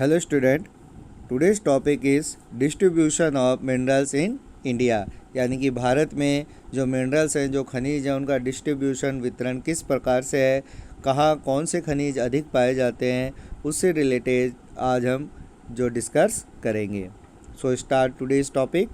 Hello student, today's topic is distribution of minerals in India। यानी कि भारत में जो मिनरल्स हैं, जो खनिज हैं, उनका डिस्ट्रीब्यूशन वितरण किस प्रकार से है, कहाँ कौन से खनिज अधिक पाए जाते हैं, उससे रिलेटेड आज हम जो डिस्कस करेंगे। So start today's topic.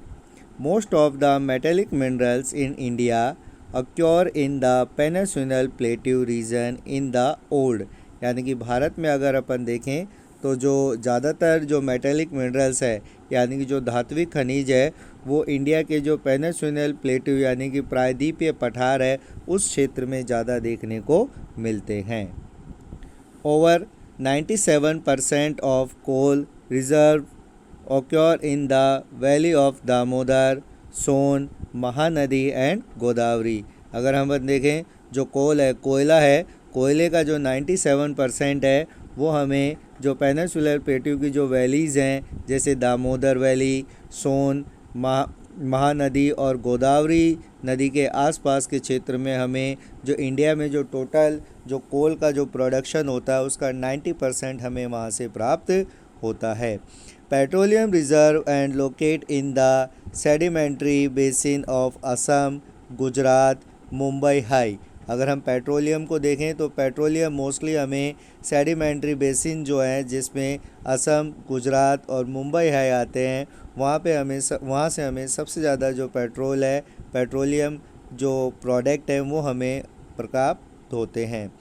Most of the metallic minerals in India acquire in the peninsular plateau region in the old. यानी कि भारत में अगर अपन देखें तो जो ज़्यादातर जो मेटेलिक मिनरल्स है यानी कि जो धात्विक खनिज है वो इंडिया के जो पेनिनसुलर प्लेट्यू यानी कि प्रायद्वीपीय पठार है उस क्षेत्र में ज़्यादा देखने को मिलते हैं। Over 97% of coal reserve occur in the valley of Damodar, Son, Mahanadi and Godavari. अगर हम देखें जो कोयला है, कोयले का जो 97% है वो हमें जो पेनिनसुलर प्लेट्यू की जो वैलीज़ हैं जैसे दामोदर वैली, सोन, महानदी और गोदावरी नदी के आसपास के क्षेत्र में हमें जो इंडिया में जो टोटल जो कोल का जो प्रोडक्शन होता है उसका 90% हमें वहाँ से प्राप्त होता है। Petroleum reserve and locate in the sedimentary basin of Assam, Gujarat, Mumbai high. अगर हम पेट्रोलियम को देखें तो पेट्रोलियम मोस्टली हमें सेडिमेंट्री बेसिन जो है जिसमें असम, गुजरात और मुंबई हाई आते हैं, वहाँ से हमें सबसे ज़्यादा जो पेट्रोल है, पेट्रोलियम जो प्रोडक्ट है वो हमें प्राप्त होते हैं।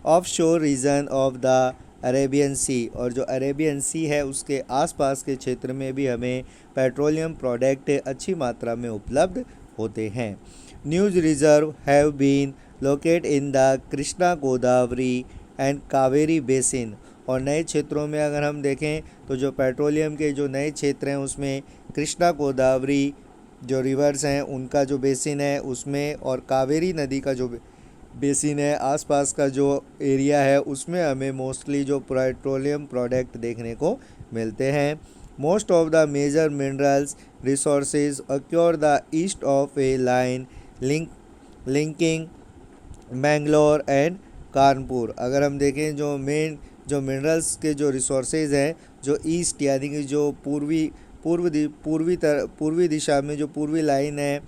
ऑफ शोर रीजन ऑफ द अरेबियन सी, और जो अरेबियन सी है उसके आसपास के क्षेत्र में भी हमें पेट्रोलियम प्रोडक्ट अच्छी मात्रा में उपलब्ध होते हैं। News reserve have been locate in the Krishna, Godavari and Kaveri basin. और नए क्षेत्रों में अगर हम देखें तो जो पेट्रोलियम के जो नए क्षेत्र हैं उसमें कृष्णा, गोदावरी जो रिवर्स हैं उनका जो बेसिन है उसमें, और कावेरी नदी का जो बेसिन है आसपास का जो एरिया है उसमें हमें मोस्टली जो पेट्रोलियम प्रोडक्ट देखने को मिलते हैं। Most of the major minerals resources occur the east of a line linking Mangalore and Kanpur. अगर हम देखें जो मेन जो मिनरल्स के जो रिसोर्सेज हैं जो ईस्ट यानी कि जो पूर्वी दिशा में जो पूर्वी लाइन है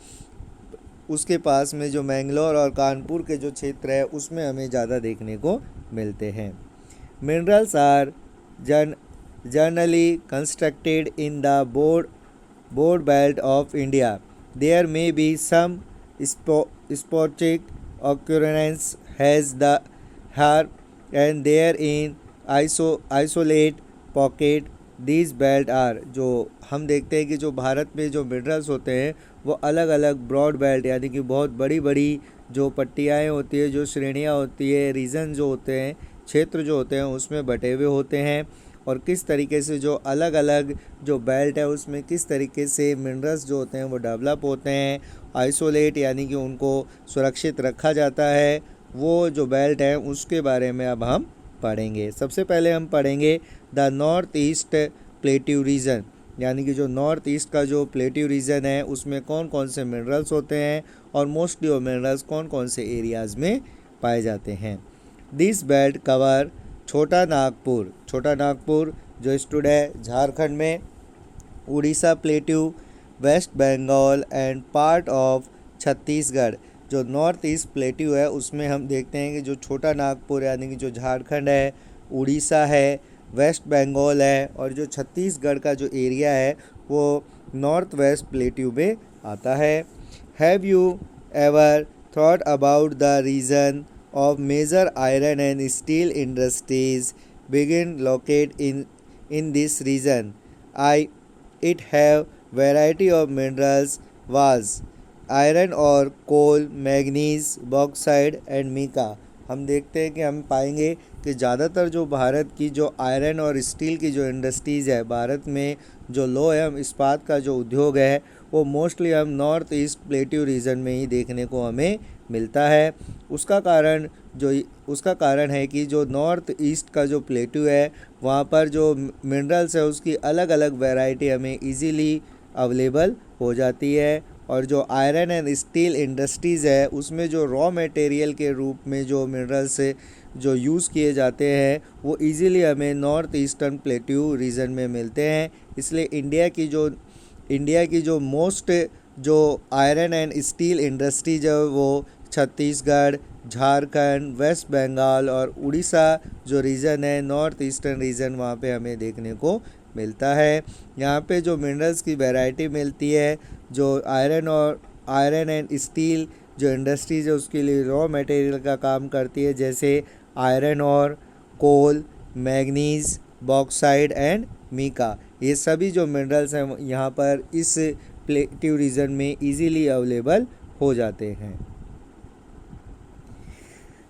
उसके पास में जो मैंगलोर और कानपुर के जो क्षेत्र है उसमें हमें ज़्यादा देखने को मिलते हैं। Minerals are generally constructed in the board belt of India. There may be some sporadic occurrence has the here and there in isolate pocket। these belt are, जो हम देखते हैं कि जो भारत में जो मिनरल्स होते हैं वो अलग अलग ब्रॉड बेल्ट यानी कि बहुत बड़ी बड़ी जो पट्टियाएँ होती है, जो श्रेणियाँ होती है, रीजन जो होते हैं, क्षेत्र जो होते हैं उसमें बटे हुए होते हैं। और किस तरीके से जो अलग अलग जो बेल्ट है उसमें किस तरीके से मिनरल्स जो होते हैं वो डेवलप होते हैं। आइसोलेट यानी कि उनको सुरक्षित रखा जाता है, वो जो बेल्ट है उसके बारे में अब हम पढ़ेंगे। सबसे पहले हम पढ़ेंगे the north east plateau region, यानी कि जो नॉर्थ ईस्ट का जो प्लेट्यू रीजन है उसमें कौन कौन से मिनरल्स होते हैं और मोस्टली वो मिनरल्स कौन कौन से एरियाज़ में पाए जाते हैं। दिस बेल्ट कवर छोटा नागपुर जो स्टूड है झारखंड में, Orissa plateau, west Bengal and part of Chhattisgarh. जो नॉर्थ ईस्ट प्लेट्यू है उसमें हम देखते हैं कि जो छोटा नागपुर यानी कि जो झारखंड है, उड़ीसा है, वेस्ट बंगाल है और जो छत्तीसगढ़ का जो एरिया है वो नॉर्थ वेस्ट प्लेट्यू में आता है। Have you ever thought about the reason of major iron and steel industries begin located in this region? It have variety of minerals was iron और coal, manganese, bauxite and mica। हम देखते हैं कि हम पाएंगे कि ज़्यादातर जो भारत की जो आयरन और स्टील की जो इंडस्ट्रीज़ है, भारत में जो लोह एवं इस्पात का जो उद्योग है वो मोस्टली हम नॉर्थ ईस्ट प्लेट्यू रीजन में ही देखने को हमें मिलता है। उसका कारण है कि जो नॉर्थ ईस्ट का जो प्लेट्यू है वहाँ पर जो मिनरल्स है उसकी अलग अलग वैरायटी हमें इजीली अवेलेबल हो जाती है। और जो आयरन एंड स्टील इंडस्ट्रीज़ है उसमें जो रॉ मटेरियल के रूप में जो मिनरल्स जो यूज़ किए जाते हैं वो इजीली हमें नॉर्थ ईस्टर्न प्लेट्यू रीजन में मिलते हैं। इसलिए इंडिया की जो मोस्ट जो आयरन एंड स्टील इंडस्ट्रीज है वो छत्तीसगढ़, झारखंड, वेस्ट बंगाल और उड़ीसा जो रीजन है नॉर्थ ईस्टर्न रीजन, वहाँ पे हमें देखने को मिलता है। यहाँ पे जो मिनरल्स की वैरायटी मिलती है, जो आयरन एंड स्टील जो इंडस्ट्रीज है उसके लिए रॉ मटेरियल का काम करती है, जैसे आयरन और कोल, मैग्नीज, बॉक्साइड एंड मीका। ये सभी जो मिनरल्स हैं यहाँ पर इस प्लेट्यू रीजन में इजीली अवेलेबल हो जाते हैं।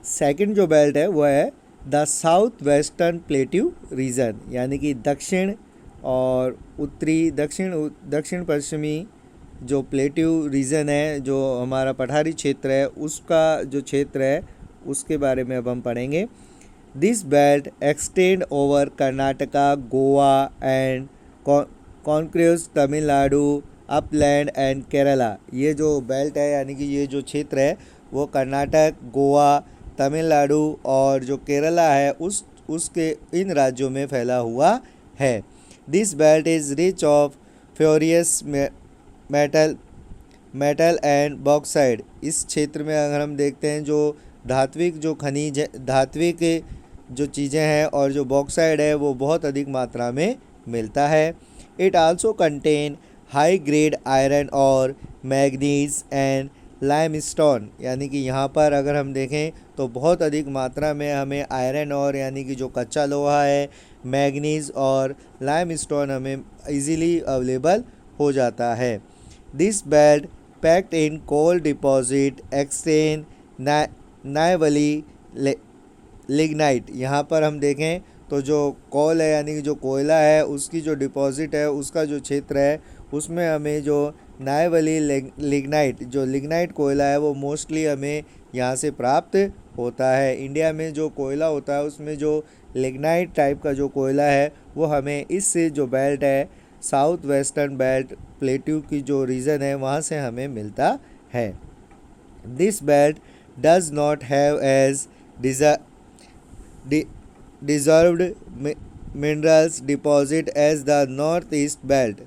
सेकंड जो बेल्ट है वो है the south western plateau region, यानी कि दक्षिण और उत्तरी दक्षिण पश्चिमी जो प्लेट्यू रीजन है, जो हमारा पठारी क्षेत्र है उसका जो क्षेत्र है उसके बारे में अब हम पढ़ेंगे। This belt extend over Karnataka, Goa and कॉन्क्रेज तमिलनाडु, अपलैंड एंड केरला। ये जो बेल्ट है यानी कि ये जो क्षेत्र है वो कर्नाटक, गोवा, तमिलनाडु और जो केरला है उसके इन राज्यों में फैला हुआ है। This belt is rich of furious metal and bauxite. इस क्षेत्र में अगर हम देखते हैं जो धात्विक जो खनिज धात्विक जो चीज़ें हैं और जो बॉक्साइड है वो बहुत अधिक मात्रा में मिलता है। It also contain high grade iron और मैग्नीज एंड लाइमस्टोन, यानी कि यहाँ पर अगर हम देखें तो बहुत अधिक मात्रा में हमें आयरन और यानी कि जो कच्चा लोहा है, मैग्नीज और लाइमस्टोन हमें इजीली अवेलेबल हो जाता है। This belt packed in coal deposit extent Neyveli lignite. यहाँ पर हम देखें तो जो कोल है यानी कि जो कोयला है उसकी जो डिपॉजिट है उसका जो क्षेत्र है उसमें हमें जो नायवली लिग्नाइट जो लिग्नाइट कोयला है वो मोस्टली हमें यहाँ से प्राप्त होता है। इंडिया में जो कोयला होता है उसमें जो लिग्नाइट टाइप का जो कोयला है वो हमें इस जो बेल्ट है साउथ वेस्टर्न बेल्ट प्लेट्यू की जो रीजन है वहाँ से हमें मिलता है। This belt does not have as deserved minerals deposit as the northeast belt.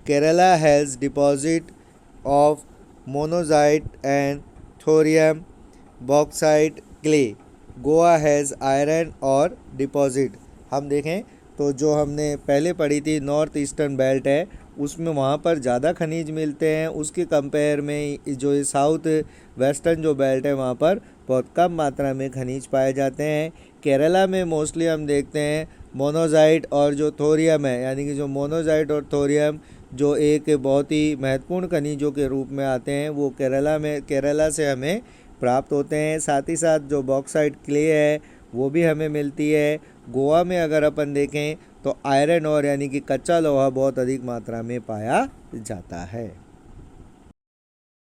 Kerala has deposit of monazite and thorium, bauxite, clay. Goa has iron और deposit। हम देखें तो जो हमने पहले पढ़ी थी नॉर्थ ईस्टर्न बेल्ट है उसमें वहाँ पर ज़्यादा खनिज मिलते हैं, उसके कंपेयर में जो ये साउथ वेस्टर्न जो बेल्ट है वहाँ पर बहुत कम मात्रा में खनिज पाए जाते हैं। केरला में मोस्टली हम देखते हैं मोनोजाइट और जो थोरियम है, यानी कि जो मोनोजाइट और थोरियम जो एक बहुत ही महत्वपूर्ण खनिजों के रूप में आते हैं वो केरला से हमें प्राप्त होते हैं। साथ ही साथ जो बॉक्साइट क्ले है वो भी हमें मिलती है। गोवा में अगर अपन देखें तो आयरन और यानी कि कच्चा लोहा बहुत अधिक मात्रा में पाया जाता है।